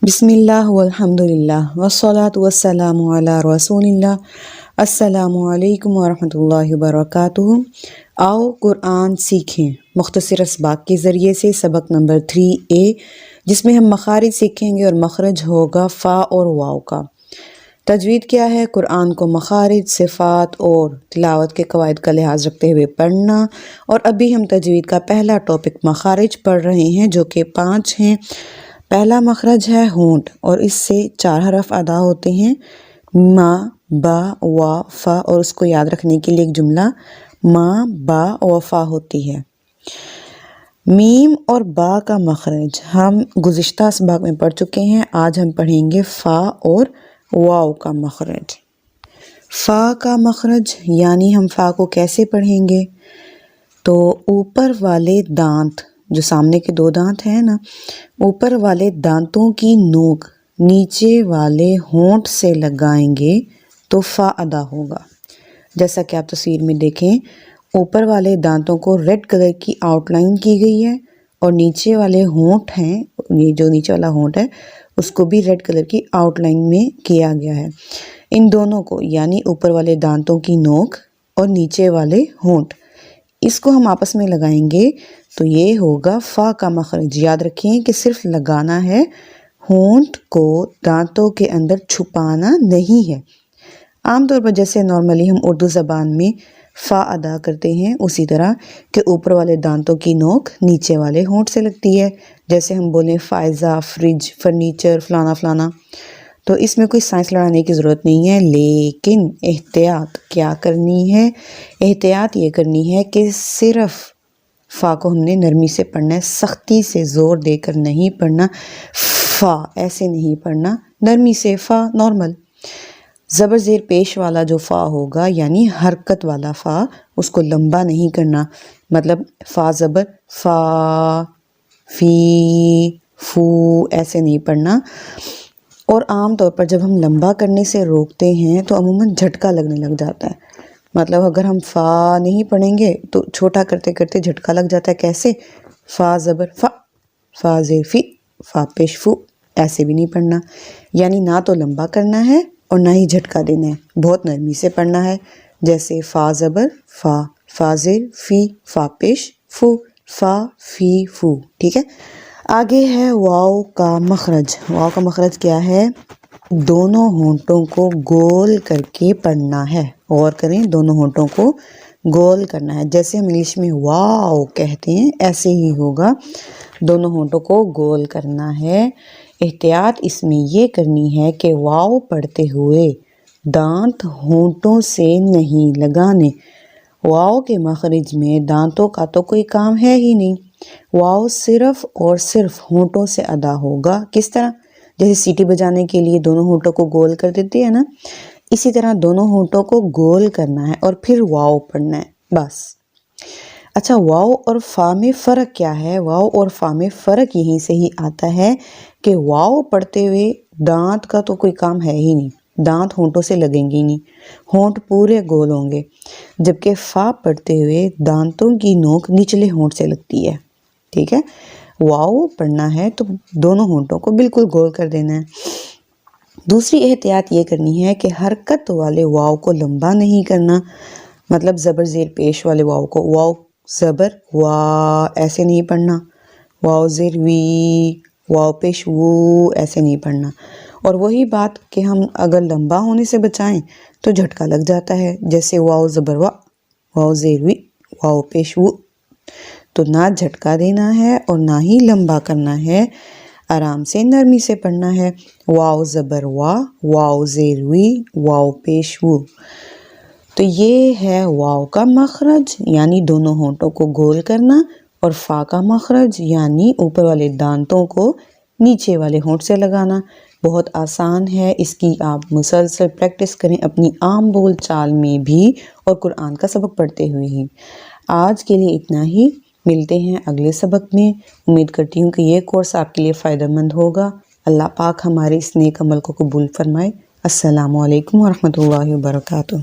بسم اللہ والحمد للہ والصلاة والسلام علی رسول اللہ۔ السلام علیکم ورحمۃ اللہ وبرکاتہ۔ آؤ قرآن سیکھیں مختصر اسباق کے ذریعے سے سبق نمبر 3A، جس میں ہم مخارج سیکھیں گے اور مخرج ہوگا فا اور واو کا۔ تجوید کیا ہے؟ قرآن کو مخارج، صفات اور تلاوت کے قواعد کا لحاظ رکھتے ہوئے پڑھنا۔ اور ابھی ہم تجوید کا پہلا ٹاپک مخارج پڑھ رہے ہیں، جو کہ 5 ہیں۔ پہلا مخرج ہے ہونٹ، اور اس سے 4 حرف ادا ہوتے ہیں، ما، با، وا، فا، اور اس کو یاد رکھنے کے لیے ایک جملہ ما، با و فا ہوتی ہے۔ میم اور با کا مخرج ہم گزشتہ اسباق میں پڑھ چکے ہیں، آج ہم پڑھیں گے فا اور واو کا مخرج۔ فا کا مخرج یعنی ہم فا کو کیسے پڑھیں گے؟ تو اوپر والے دانت، جو سامنے کے 2 دانت ہیں نا، اوپر والے دانتوں کی نوک نیچے والے ہونٹ سے لگائیں گے تو فا ادا ہوگا۔ جیسا کہ آپ تصویر میں دیکھیں، اوپر والے دانتوں کو ریڈ کلر کی آؤٹ لائن کی گئی ہے، اور نیچے والے ہونٹ ہیں، یہ جو نیچے والا ہونٹ ہے اس کو بھی ریڈ کلر کی آؤٹ لائن میں کیا گیا ہے۔ ان دونوں کو یعنی اوپر والے دانتوں کی نوک اور نیچے والے ہونٹ، اس کو ہم آپس میں لگائیں گے تو یہ ہوگا فا کا مخرج۔ یاد رکھیں کہ صرف لگانا ہے، ہونٹ کو دانتوں کے اندر چھپانا نہیں ہے۔ عام طور پر جیسے نارملی ہم اردو زبان میں فا ادا کرتے ہیں، اسی طرح کہ اوپر والے دانتوں کی نوک نیچے والے ہونٹ سے لگتی ہے۔ جیسے ہم بولیں فائزہ، فریج، فرنیچر، فلانا فلانا، تو اس میں کوئی سائنس لڑانے کی ضرورت نہیں ہے، لیکن احتیاط کیا کرنی ہے؟ احتیاط یہ کرنی ہے کہ صرف فا کو ہم نے نرمی سے پڑھنا ہے، سختی سے زور دے کر نہیں پڑھنا، فا ایسے نہیں پڑھنا، نرمی سے فا نارمل۔ زبر زیر پیش والا جو فا ہوگا یعنی حرکت والا فا، اس کو لمبا نہیں کرنا، مطلب فا زبر فا، فی، فو ایسے نہیں پڑھنا۔ اور عام طور پر جب ہم لمبا کرنے سے روکتے ہیں تو عموماً جھٹکا لگنے لگ جاتا ہے۔ مطلب اگر ہم فا نہیں پڑھیں گے تو چھوٹا کرتے کرتے جھٹکا لگ جاتا ہے۔ کیسے؟ فا زبر فا، فا زیر فی، فا پیش فو، ایسے بھی نہیں پڑھنا۔ یعنی نہ تو لمبا کرنا ہے اور نہ ہی جھٹکا دینا ہے، بہت نرمی سے پڑھنا ہے۔ جیسے فا زبر فا، فا زیر فی، فا پیش فو، فا فی فو، ٹھیک ہے۔ آگے ہے واو کا مخرج۔ واو کا مخرج کیا ہے؟ دونوں ہونٹوں کو گول کر کے پڑھنا ہے۔ غور کریں، دونوں ہونٹوں کو گول کرنا ہے۔ جیسے ہم انگلش میں واو کہتے ہیں ایسے ہی ہوگا، دونوں ہونٹوں کو گول کرنا ہے۔ احتیاط اس میں یہ کرنی ہے کہ واو پڑھتے ہوئے دانت ہونٹوں سے نہیں لگانے۔ واو کے مخرج میں دانتوں کا تو کوئی کام ہے ہی نہیں، واو صرف اور صرف ہونٹوں سے ادا ہوگا۔ کس طرح؟ جیسے سیٹی بجانے کے لیے دونوں ہونٹوں کو گول کر دیتے ہیں نا، اسی طرح دونوں ہونٹوں کو گول کرنا ہے اور پھر واو پڑھنا ہے، بس۔ اچھا، واو اور فا میں فرق کیا ہے؟ واو اور فا میں فرق یہیں سے ہی آتا ہے کہ واو پڑھتے ہوئے دانت کا تو کوئی کام ہے ہی نہیں، دانت ہونٹوں سے لگیں گے ہی نہیں، ہونٹ پورے گول ہوں گے، جبکہ فا پڑھتے ہوئے دانتوں کی نوک نچلے ہونٹ سے لگتی ہے، ٹھیک ہے۔ واو پڑھنا ہے تو دونوں ہونٹوں کو بالکل گول کر دینا ہے۔ دوسری احتیاط یہ کرنی ہے کہ حرکت والے واو کو لمبا نہیں کرنا، مطلب زبر زیر پیش والے واو کو واو زبر وا ایسے نہیں پڑھنا، واو زیر وی، واو پیش وو ایسے نہیں پڑھنا۔ اور وہی بات کہ ہم اگر لمبا ہونے سے بچائیں تو جھٹکا لگ جاتا ہے، جیسے واو زبر وا، واو زیر وی، واو پیش وو، تو نہ جھٹکا دینا ہے اور نہ ہی لمبا کرنا ہے، آرام سے نرمی سے پڑھنا ہے۔ واو زبر وا، واو زیر وی، واو پیش وو۔ تو یہ ہے واو کا مخرج یعنی دونوں ہونٹوں کو گول کرنا، اور فا کا مخرج یعنی اوپر والے دانتوں کو نیچے والے ہونٹ سے لگانا۔ بہت آسان ہے، اس کی آپ مسلسل پریکٹس کریں اپنی عام بول چال میں بھی اور قرآن کا سبق پڑھتے ہوئے ہی۔ آج کے لیے اتنا ہی، ملتے ہیں اگلے سبق میں۔ امید کرتی ہوں کہ یہ کورس آپ کے لیے فائدہ مند ہوگا۔ اللہ پاک ہمارے اس نیک عمل کو قبول فرمائے۔ السلام علیکم ورحمۃ اللہ وبرکاتہ۔